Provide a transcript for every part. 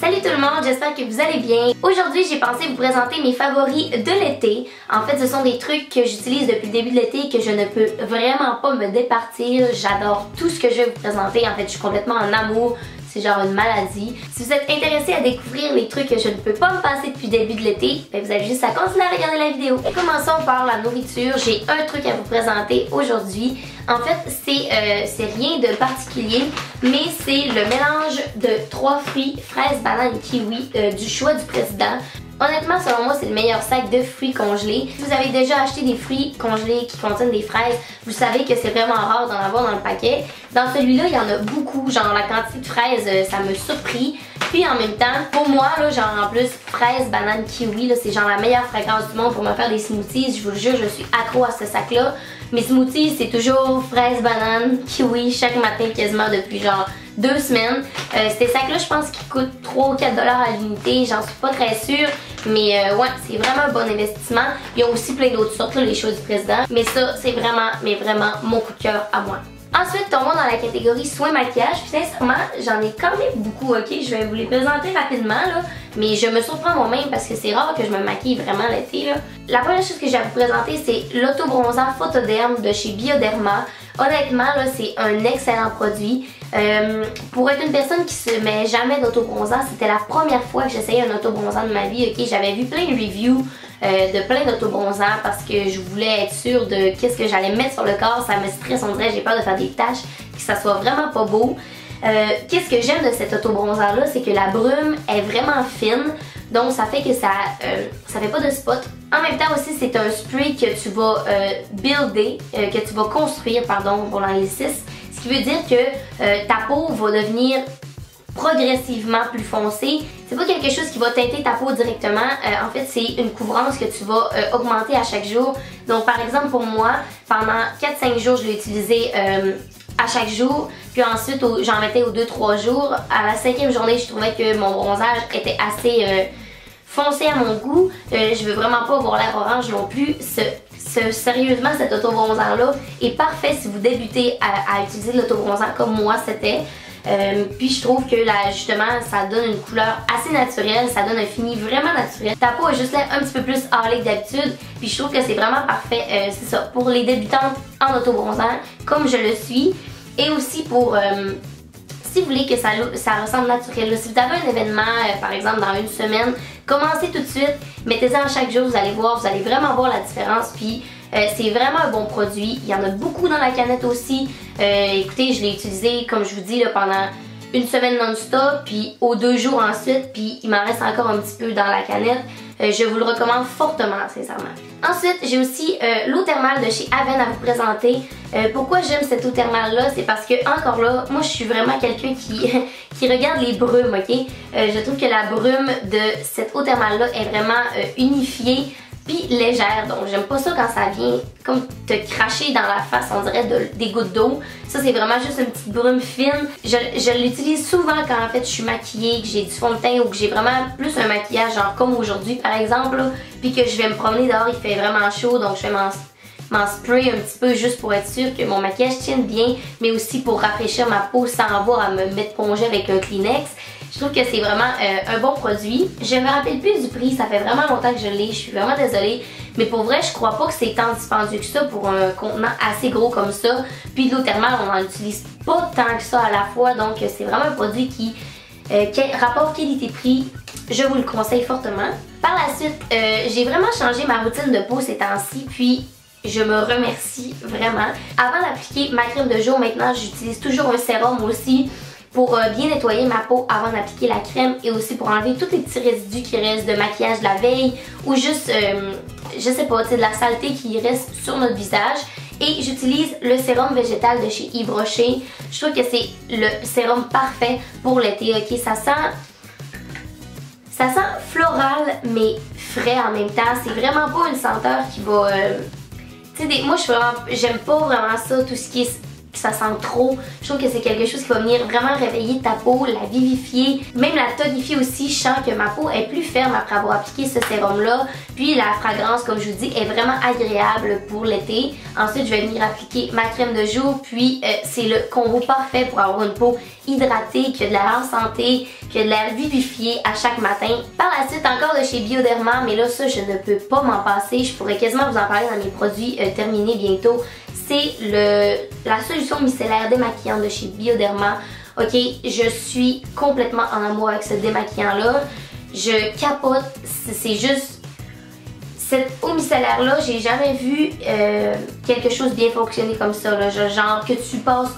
Salut tout le monde, j'espère que vous allez bien. Aujourd'hui, j'ai pensé vous présenter mes favoris de l'été. En fait, ce sont des trucs que j'utilise depuis le début de l'été et que je ne peux vraiment pas me départir. J'adore tout ce que je vais vous présenter. En fait, je suis complètement en amour. C'est genre une maladie. Si vous êtes intéressé à découvrir les trucs que je ne peux pas me passer depuis le début de l'été, vous avez juste à continuer à regarder la vidéo. Et commençons par la nourriture. J'ai un truc à vous présenter aujourd'hui. En fait, c'est rien de particulier, mais c'est le mélange de 3 fruits, fraises, bananes et kiwi du choix du président. Honnêtement, selon moi, c'est le meilleur sac de fruits congelés. Si vous avez déjà acheté des fruits congelés qui contiennent des fraises, vous savez que c'est vraiment rare d'en avoir dans le paquet. Dans celui-là, il y en a beaucoup. Genre, la quantité de fraises, ça me surprit. Puis en même temps, pour moi, là, genre en plus, fraises, bananes, kiwi, là, c'est genre la meilleure fragrance du monde pour me faire des smoothies. Je vous le jure, je suis accro à ce sac-là. Mes smoothies, c'est toujours fraises, bananes, kiwi chaque matin quasiment depuis genre 2 semaines. Ces sacs-là, je pense qu'ils coûtent 3 ou 4 $ à l'unité. J'en suis pas très sûre. Mais ouais, c'est vraiment un bon investissement. Il y a aussi plein d'autres sortes, là, les choix du président. Mais ça, c'est vraiment, mais vraiment mon coup de cœur à moi. Ensuite, tombons dans la catégorie soins maquillage. Puis sincèrement, j'en ai quand même beaucoup, ok? Je vais vous les présenter rapidement, là. Mais je me surprends moi-même parce que c'est rare que je me maquille vraiment l'été, là. La première chose que j'ai à vous présenter, c'est l'Autobronzant Photoderm de chez Bioderma. Honnêtement, là, c'est un excellent produit. Pour être une personne qui se met jamais d'autobronzant, c'était la première fois que j'essayais un autobronzant de ma vie, ok? J'avais vu plein de reviews de plein d'autobronzants parce que je voulais être sûre de qu'est-ce que j'allais mettre sur le corps. Ça me stresse, on dirait, j'ai peur de faire des taches, que ça soit vraiment pas beau. Qu'est-ce que j'aime de cet autobronzant là, c'est que la brume est vraiment fine, donc ça fait que ça fait pas de spot. En même temps aussi, c'est un spray que tu vas builder, que tu vas construire, pardon, pour l'anglicisme, ce qui veut dire que ta peau va devenir progressivement plus foncée. C'est pas quelque chose qui va teinter ta peau directement. En fait, c'est une couvrance que tu vas augmenter à chaque jour. Donc, par exemple, pour moi, pendant 4-5 jours, je l'ai utilisé à chaque jour. Puis ensuite, j'en mettais aux 2-3 jours. À la 5e journée, je trouvais que mon bronzage était assez foncé à mon goût. Je veux vraiment pas avoir l'air orange non plus. Sérieusement, cet autobronzant-là est parfait si vous débutez à utiliser l'autobronzant comme moi c'était. Puis je trouve que là justement ça donne une couleur assez naturelle, ça donne un fini vraiment naturel. Ta peau a juste l'air un petit peu plus hâlée que d'habitude, puis je trouve que c'est vraiment parfait, c'est ça, pour les débutantes en autobronzant comme je le suis, et aussi pour si vous voulez que ça ressemble naturel. Là, si vous avez un événement, par exemple dans une semaine, commencez tout de suite, mettez-en chaque jour, vous allez voir, vous allez vraiment voir la différence, puis c'est vraiment un bon produit. Il y en a beaucoup dans la canette aussi. Écoutez, je l'ai utilisé, comme je vous dis, là, pendant une semaine non-stop, puis aux 2 jours ensuite, puis il m'en reste encore un petit peu dans la canette. Je vous le recommande fortement, sincèrement. Ensuite, j'ai aussi l'eau thermale de chez Avène à vous présenter. Pourquoi j'aime cette eau thermale là, c'est parce que, encore là, moi je suis vraiment quelqu'un qui regarde les brumes, ok? Je trouve que la brume de cette eau thermale là est vraiment unifiée puis légère, donc j'aime pas ça quand ça vient comme te cracher dans la face, on dirait des gouttes d'eau. Ça c'est vraiment juste une petite brume fine. Je l'utilise souvent quand en fait je suis maquillée, que j'ai du fond de teint ou que j'ai vraiment plus un maquillage genre comme aujourd'hui par exemple, là, puis que je vais me promener dehors, il fait vraiment chaud, donc je vais m'en spray un petit peu juste pour être sûre que mon maquillage tienne bien, mais aussi pour rafraîchir ma peau sans avoir à me mettre pongée avec un Kleenex. Je trouve que c'est vraiment un bon produit. Je me rappelle plus du prix, ça fait vraiment longtemps que je l'ai, je suis vraiment désolée. Mais pour vrai, je crois pas que c'est tant dispendieux que ça pour un contenant assez gros comme ça. Puis de l'eau thermale, on n'en utilise pas tant que ça à la fois, donc c'est vraiment un produit qui rapport qualité-prix, je vous le conseille fortement. Par la suite, j'ai vraiment changé ma routine de peau ces temps-ci, puis je me remercie vraiment. Avant d'appliquer ma crème de jour, maintenant j'utilise toujours un sérum aussi pour bien nettoyer ma peau avant d'appliquer la crème, et aussi pour enlever tous les petits résidus qui restent de maquillage de la veille ou juste, je sais pas, de la saleté qui reste sur notre visage. Et j'utilise le sérum végétal de chez Yves Rocher. Je trouve que c'est le sérum parfait pour l'été, ok? Ça sent floral mais frais en même temps. C'est vraiment pas une senteur qui va... tu sais, moi j'aime pas vraiment ça, tout ce qui est que ça sent trop. Je trouve que c'est quelque chose qui va venir vraiment réveiller ta peau, la vivifier, même la tonifier aussi. Je sens que ma peau est plus ferme après avoir appliqué ce sérum-là. Puis la fragrance, comme je vous dis, est vraiment agréable pour l'été. Ensuite, je vais venir appliquer ma crème de jour. Puis c'est le combo parfait pour avoir une peau hydratée, qui a de l'air en santé, qui a de l'air vivifié à chaque matin. Par la suite, encore de chez Bioderma, mais là, ça, je ne peux pas m'en passer. Je pourrais quasiment vous en parler dans mes produits terminés bientôt. C'est la solution micellaire démaquillante de chez Bioderma. Ok, je suis complètement en amour avec ce démaquillant-là. Je capote, c'est juste... Cette eau micellaire-là, j'ai jamais vu quelque chose bien fonctionner comme ça. Là. Genre que tu passes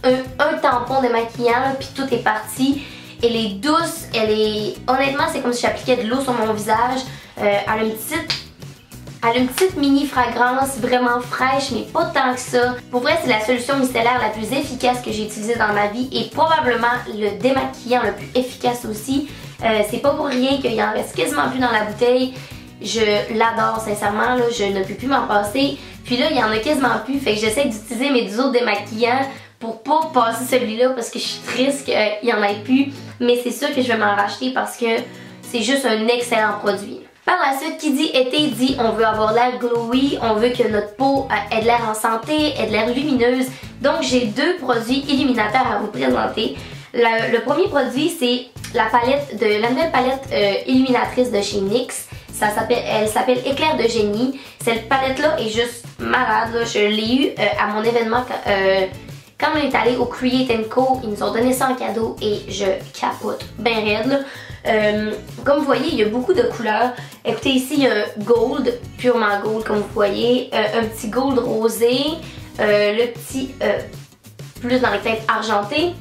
un tampon démaquillant, puis tout est parti. Elle est douce, elle est... Honnêtement, c'est comme si j'appliquais de l'eau sur mon visage. Elle a une petite mini fragrance vraiment fraîche, mais pas tant que ça. Pour vrai, c'est la solution micellaire la plus efficace que j'ai utilisée dans ma vie et probablement le démaquillant le plus efficace aussi. C'est pas pour rien qu'il en reste quasiment plus dans la bouteille. Je l'adore sincèrement, là, je ne peux plus m'en passer. Puis là, il y en a quasiment plus, fait que j'essaie d'utiliser mes autres démaquillants pour pas passer celui-là parce que je suis triste qu'il n'y en ait plus. Mais c'est sûr que je vais m'en racheter parce que c'est juste un excellent produit. Par la suite, qui dit été dit on veut avoir l'air glowy, on veut que notre peau ait de l'air en santé, ait de l'air lumineuse. Donc j'ai deux produits illuminateurs à vous présenter. Le premier produit, c'est la nouvelle palette illuminatrice de chez NYX. Elle s'appelle Éclair de génie. Cette palette-là est juste malade. Là. Je l'ai eue à mon événement quand on est allé au Create & Co. Ils nous ont donné ça en cadeau et je capote ben raide. Là. Comme vous voyez, il y a beaucoup de couleurs. Écoutez, ici, il y a un gold, purement gold comme vous voyez. Un petit gold rosé. Le petit plus dans les teintes argentées.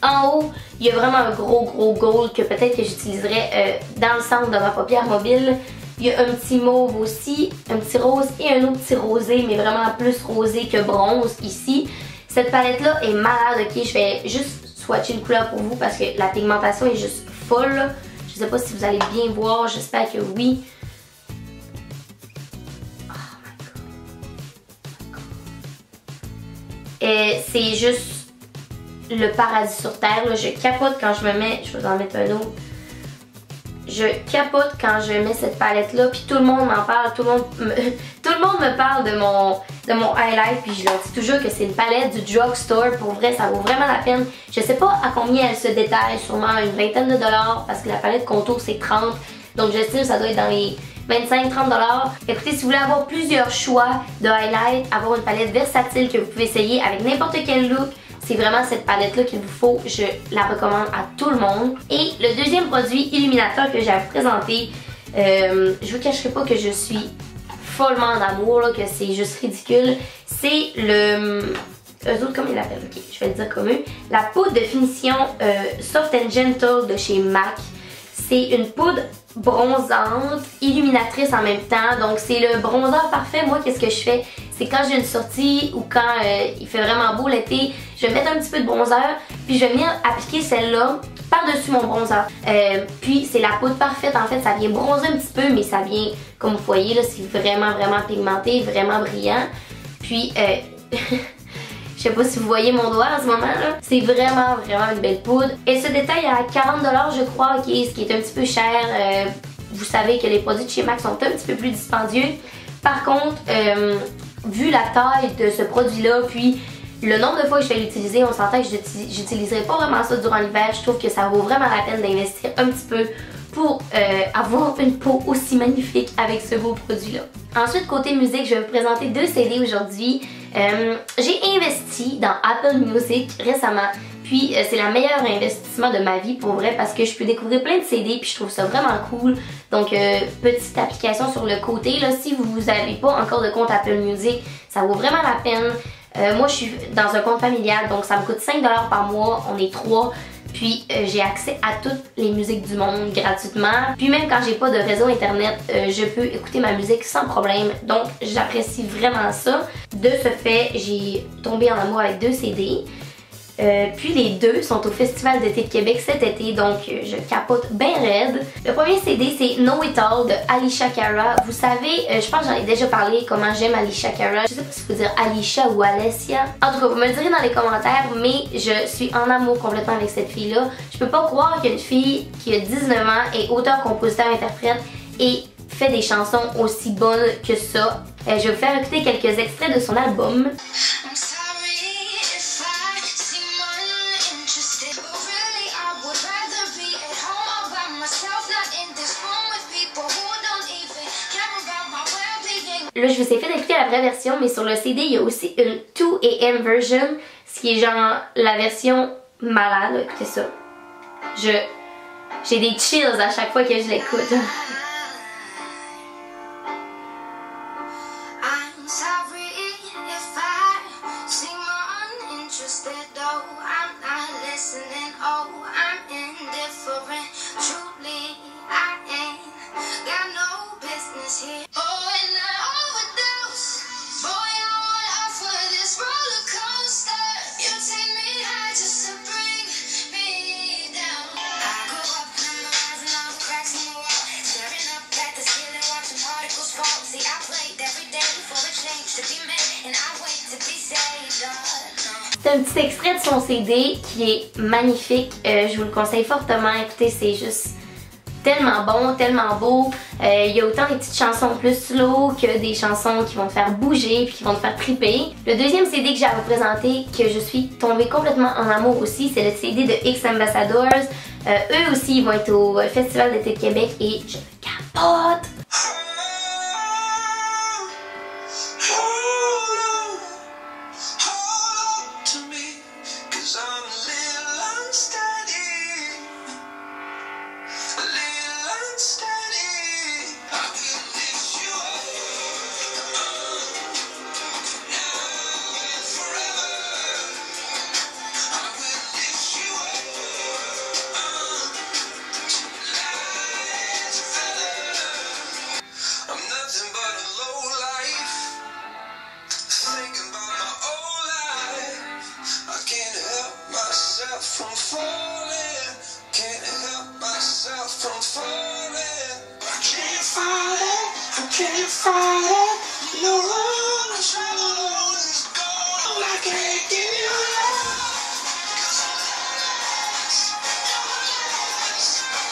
En haut, il y a vraiment un gros gold que peut-être que j'utiliserais dans le centre de ma paupière mobile. Il y a un petit mauve aussi, un petit rose et un autre petit rosé, mais vraiment plus rosé que bronze ici. Cette palette-là est malade, ok? Je vais juste swatcher une couleur pour vous parce que la pigmentation est juste folle. Là. Je sais pas si vous allez bien voir, j'espère que oui. Oh my god. Et c'est juste le paradis sur terre. Là. Je capote quand je me mets... Je vais vous en mettre un autre. Je capote quand je mets cette palette là, puis tout le monde m'en parle, tout le monde me parle de mon highlight, puis je leur dis toujours que c'est une palette du drugstore. Pour vrai, ça vaut vraiment la peine. Je sais pas à combien elle se détaille, sûrement une vingtaine de dollars, parce que la palette contour c'est 30, donc j'estime que ça doit être dans les 25-30 $. Écoutez, si vous voulez avoir plusieurs choix de highlight, avoir une palette versatile que vous pouvez essayer avec n'importe quel look, c'est vraiment cette palette-là qu'il vous faut. Je la recommande à tout le monde. Et le deuxième produit illuminateur que j'ai à vous présenter, je vous cacherai pas que je suis follement en amour, là, que c'est juste ridicule. C'est le... eux autres, comment ils l'appellent? Ok, je vais le dire comme eux. La poudre de finition Soft and Gentle de chez MAC. C'est une poudre bronzante, illuminatrice en même temps. Donc c'est le bronzeur parfait. Moi, qu'est-ce que je fais? C'est quand j'ai une sortie ou quand il fait vraiment beau l'été, je vais mettre un petit peu de bronzeur, puis je vais venir appliquer celle-là par-dessus mon bronzeur. Puis c'est la poudre parfaite, en fait, ça vient bronzer un petit peu, mais ça vient, comme vous voyez, là, c'est vraiment pigmenté, vraiment brillant. Puis, je sais pas si vous voyez mon doigt en ce moment, là. C'est vraiment une belle poudre. Elle se détaille à 40 $, je crois, ok, ce qui est un petit peu cher. Vous savez que les produits de chez MAC sont un petit peu plus dispendieux. Par contre, vu la taille de ce produit-là, puis le nombre de fois que je vais l'utiliser, on s'entend que j'utiliserai pas vraiment ça durant l'hiver. Je trouve que ça vaut vraiment la peine d'investir un petit peu pour avoir une peau aussi magnifique avec ce beau produit-là. Ensuite, côté musique, je vais vous présenter deux CD aujourd'hui. J'ai investi dans Apple Music récemment. Puis c'est le meilleur investissement de ma vie pour vrai parce que je peux découvrir plein de CD puis je trouve ça vraiment cool. Donc petite application sur le côté là, si vous n'avez pas encore de compte Apple Music, ça vaut vraiment la peine. Moi je suis dans un compte familial donc ça me coûte 5 $ par mois, on est 3. Puis j'ai accès à toutes les musiques du monde gratuitement. Puis même quand j'ai pas de réseau internet, je peux écouter ma musique sans problème. Donc j'apprécie vraiment ça. De ce fait, j'ai tombé en amour avec deux CD. Puis les deux sont au Festival d'été de Québec cet été, donc je capote bien raide. Le premier CD c'est Know It All de Alessia Cara. Vous savez, je pense que j'en ai déjà parlé comment j'aime Alessia Cara. Je sais pas si faut dire Alessia ou Alessia. En tout cas, vous me le direz dans les commentaires, mais je suis en amour complètement avec cette fille-là. Je peux pas croire qu'une fille qui a 19 ans est auteur, compositeur, interprète et fait des chansons aussi bonnes que ça. Je vais vous faire écouter quelques extraits de son album. Là, je vous ai fait écouter la vraie version, mais sur le CD, il y a aussi une 2 AM version, ce qui est genre la version malade. Écoutez ça. J'ai des chills à chaque fois que je l'écoute. C'est un petit extrait de son CD qui est magnifique, je vous le conseille fortement. Écoutez, c'est juste tellement bon, tellement beau. Il y a autant des petites chansons plus slow que des chansons qui vont te faire bouger puis qui vont te faire triper. Le deuxième CD que j'ai à vous présenter, que je suis tombée complètement en amour aussi, c'est le CD de X Ambassadors. Eux aussi, ils vont être au Festival d'été de Québec et je capote!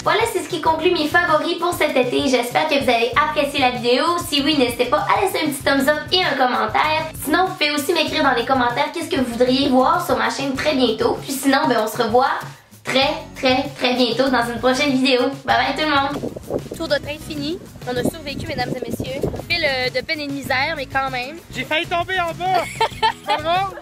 Voilà, c'est ce qui conclut mes favoris pour cet été. J'espère que vous avez apprécié la vidéo. Si oui, n'hésitez pas à laisser un petit thumbs up et un commentaire. Sinon, vous pouvez aussi m'écrire dans les commentaires qu'est-ce que vous voudriez voir sur ma chaîne très bientôt. Puis sinon, ben, on se revoit très bientôt dans une prochaine vidéo. Bye bye tout le monde! Tour de train fini. On a survécu, mesdames et messieurs. Fil de peine et de misère, mais quand même. J'ai failli tomber en bas! C'est pas drôle?